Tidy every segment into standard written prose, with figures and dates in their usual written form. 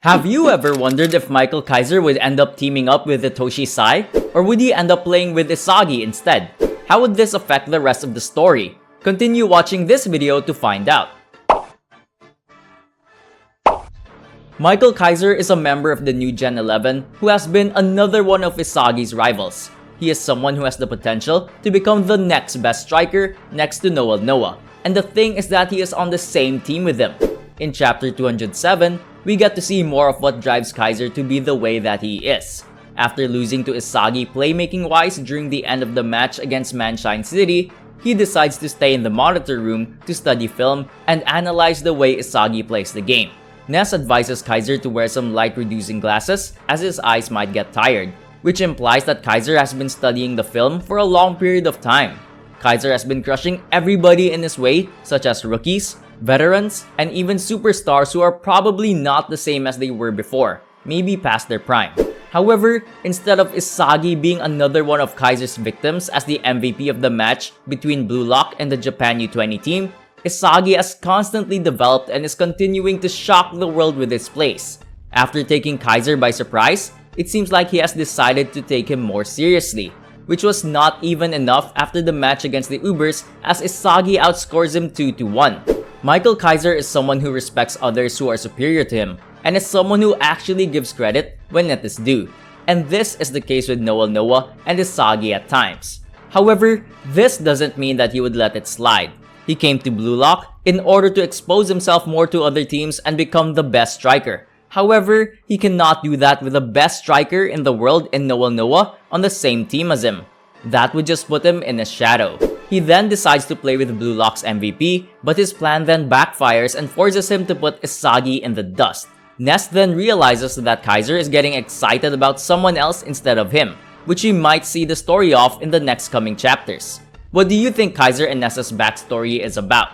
Have you ever wondered if Michael Kaiser would end up teaming up with Itoshi Sae? Or would he end up playing with Isagi instead? How would this affect the rest of the story? Continue watching this video to find out. Michael Kaiser is a member of the New Gen 11 who has been another one of Isagi's rivals. He is someone who has the potential to become the next best striker next to Noah. And the thing is that he is on the same team with him. In chapter 207, we get to see more of what drives Kaiser to be the way that he is. After losing to Isagi playmaking-wise during the end of the match against Manshine City, he decides to stay in the monitor room to study film and analyze the way Isagi plays the game. Ness advises Kaiser to wear some light-reducing glasses as his eyes might get tired, which implies that Kaiser has been studying the film for a long period of time. Kaiser has been crushing everybody in his way, such as rookies, veterans, and even superstars who are probably not the same as they were before, maybe past their prime. However, instead of Isagi being another one of Kaiser's victims as the MVP of the match between bluelock and the Japan U20 team, Isagi has constantly developed and is continuing to shock the world with his plays. After taking Kaiser by surprise, it seems like he has decided to take him more seriously, which was not even enough after the match against the Ubers as Isagi outscores him 2-1. Michael Kaiser is someone who respects others who are superior to him, and is someone who actually gives credit when it is due. And this is the case with Noah and Isagi at times. However, this doesn't mean that he would let it slide. He came to bluelock in order to expose himself more to other teams and become the best striker. However, he cannot do that with the best striker in the world in Noah on the same team as him. That would just put him in his shadow. He then decides to play with bluelock's MVP, but his plan then backfires and forces him to put Isagi in the dust. Ness then realizes that Kaiser is getting excited about someone else instead of him, which we might see the story of in the next coming chapters. What do you think Kaiser and Ness's backstory is about?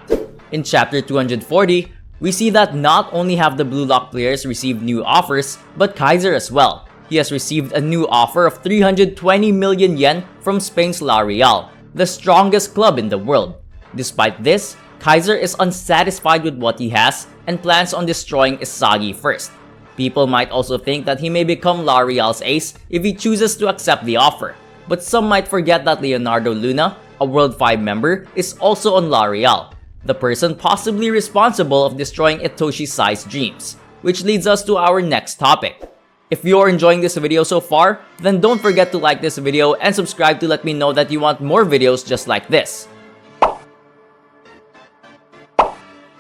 In chapter 240, we see that not only have the bluelock players received new offers, but Kaiser as well. He has received a new offer of 320 million yen from Spain's La Real, the strongest club in the world. Despite this, Kaiser is unsatisfied with what he has and plans on destroying Isagi first. People might also think that he may become La Real's ace if he chooses to accept the offer, but some might forget that Leonardo Luna, a World 5 member, is also on La Real, the person possibly responsible of destroying Itoshi Sae's dreams, which leads us to our next topic. If you're enjoying this video so far, then don't forget to like this video and subscribe to let me know that you want more videos just like this.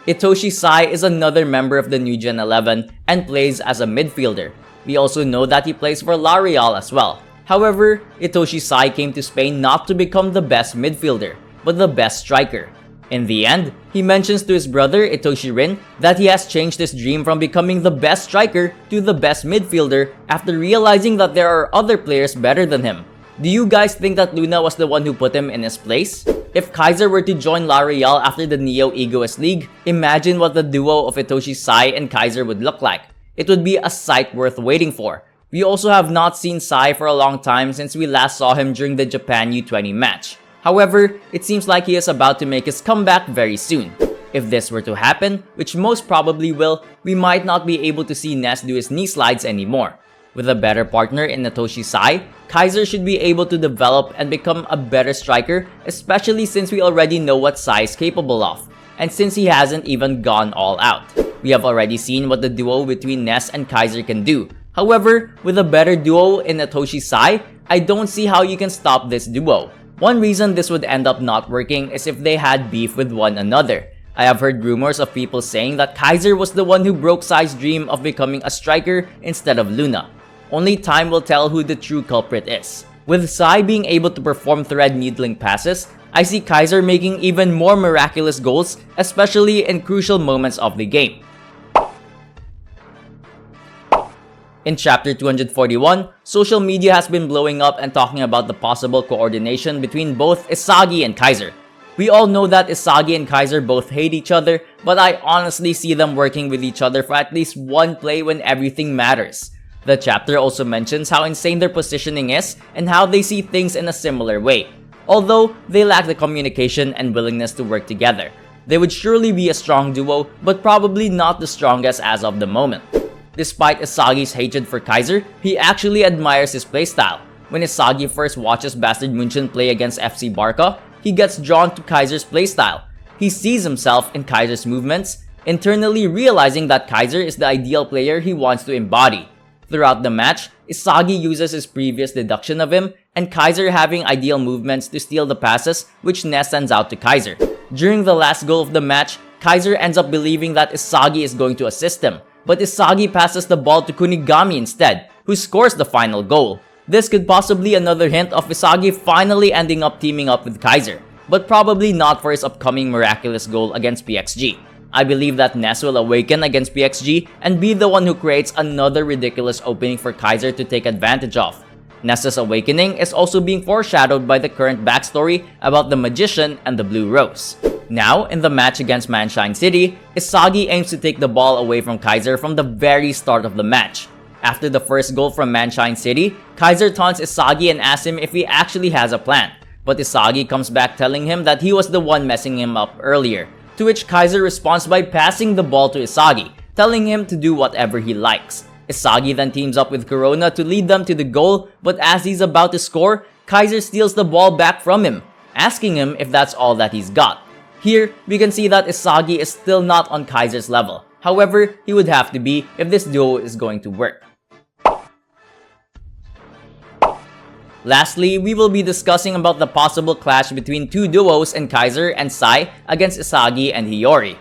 Itoshi Sae is another member of the New Gen 11 and plays as a midfielder. We also know that he plays for La Real as well. However, Itoshi Sae came to Spain not to become the best midfielder, but the best striker. In the end, he mentions to his brother Itoshi Rin that he has changed his dream from becoming the best striker to the best midfielder after realizing that there are other players better than him. Do you guys think that Luna was the one who put him in his place? If Kaiser were to join La Real after the Neo Egoist League, imagine what the duo of Itoshi Sae and Kaiser would look like. It would be a sight worth waiting for. We also have not seen Sae for a long time since we last saw him during the Japan U20 match. However, it seems like he is about to make his comeback very soon. If this were to happen, which most probably will, we might not be able to see Ness do his knee slides anymore. With a better partner in Itoshi Sae, Kaiser should be able to develop and become a better striker, especially since we already know what Sae is capable of, and since he hasn't even gone all out. We have already seen what the duo between Ness and Kaiser can do. However, with a better duo in Itoshi Sae, I don't see how you can stop this duo. One reason this would end up not working is if they had beef with one another. I have heard rumors of people saying that Kaiser was the one who broke Sae's dream of becoming a striker instead of Luna. Only time will tell who the true culprit is. With Sae being able to perform thread needling passes, I see Kaiser making even more miraculous goals, especially in crucial moments of the game. In chapter 241, social media has been blowing up and talking about the possible coordination between both Isagi and Kaiser. We all know that Isagi and Kaiser both hate each other, but I honestly see them working with each other for at least one play when everything matters. The chapter also mentions how insane their positioning is and how they see things in a similar way. Although they lack the communication and willingness to work together, they would surely be a strong duo, but probably not the strongest as of the moment. Despite Isagi's hatred for Kaiser, he actually admires his playstyle. When Isagi first watches Bastard Munchen play against FC Barca, he gets drawn to Kaiser's playstyle. He sees himself in Kaiser's movements, internally realizing that Kaiser is the ideal player he wants to embody. Throughout the match, Isagi uses his previous deduction of him and Kaiser having ideal movements to steal the passes, which Ness sends out to Kaiser. During the last goal of the match, Kaiser ends up believing that Isagi is going to assist him, but Isagi passes the ball to Kunigami instead, who scores the final goal. This could possibly be another hint of Isagi finally ending up teaming up with Kaiser, but probably not for his upcoming miraculous goal against PXG. I believe that Ness will awaken against PXG and be the one who creates another ridiculous opening for Kaiser to take advantage of. Ness's awakening is also being foreshadowed by the current backstory about the Magician and the Blue Rose. Now, in the match against Manshine City, Isagi aims to take the ball away from Kaiser from the very start of the match. After the first goal from Manshine City, Kaiser taunts Isagi and asks him if he actually has a plan. But Isagi comes back telling him that he was the one messing him up earlier, to which Kaiser responds by passing the ball to Isagi, telling him to do whatever he likes. Isagi then teams up with Corona to lead them to the goal, but as he's about to score, Kaiser steals the ball back from him, asking him if that's all that he's got. Here, we can see that Isagi is still not on Kaiser's level. However, he would have to be if this duo is going to work. Lastly, we will be discussing about the possible clash between two duos in Kaiser and Sae against Isagi and Hiyori.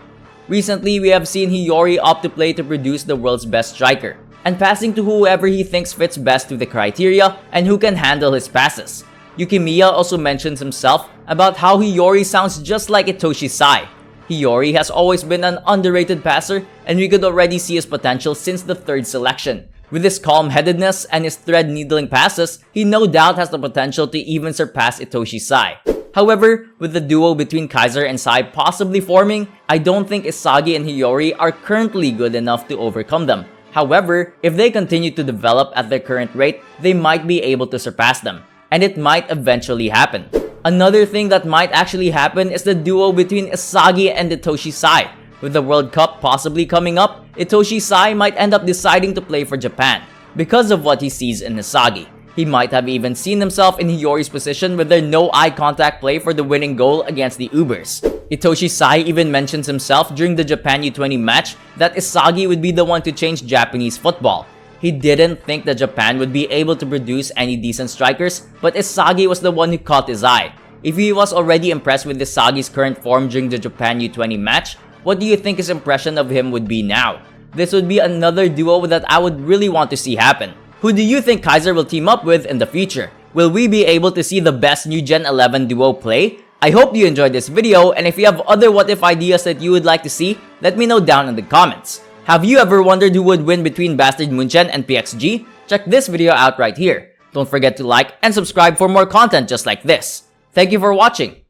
Recently, we have seen Hiyori opt to play to produce the world's best striker, and passing to whoever he thinks fits best to the criteria and who can handle his passes. Yukimiya also mentions himself about how Hiyori sounds just like Itoshi Sae. Hiyori has always been an underrated passer, and we could already see his potential since the third selection. With his calm-headedness and his thread-needling passes, he no doubt has the potential to even surpass Itoshi Sae. However, with the duo between Kaiser and Sae possibly forming, I don't think Isagi and Hiyori are currently good enough to overcome them. However, if they continue to develop at their current rate, they might be able to surpass them, and it might eventually happen. Another thing that might actually happen is the duo between Isagi and Itoshi Sae. With the World Cup possibly coming up, Itoshi Sae might end up deciding to play for Japan because of what he sees in Isagi. He might have even seen himself in Hiyori's position with their no eye contact play for the winning goal against the Ubers. Itoshi Sae even mentions himself during the Japan U20 match that Isagi would be the one to change Japanese football. He didn't think that Japan would be able to produce any decent strikers, but Isagi was the one who caught his eye. If he was already impressed with Isagi's current form during the Japan U20 match, what do you think his impression of him would be now? This would be another duo that I would really want to see happen. Who do you think Kaiser will team up with in the future? Will we be able to see the best new Gen 11 duo play? I hope you enjoyed this video, and if you have other what if ideas that you would like to see, let me know down in the comments. Have you ever wondered who would win between Bastard Munchen and PXG? Check this video out right here. Don't forget to like and subscribe for more content just like this. Thank you for watching.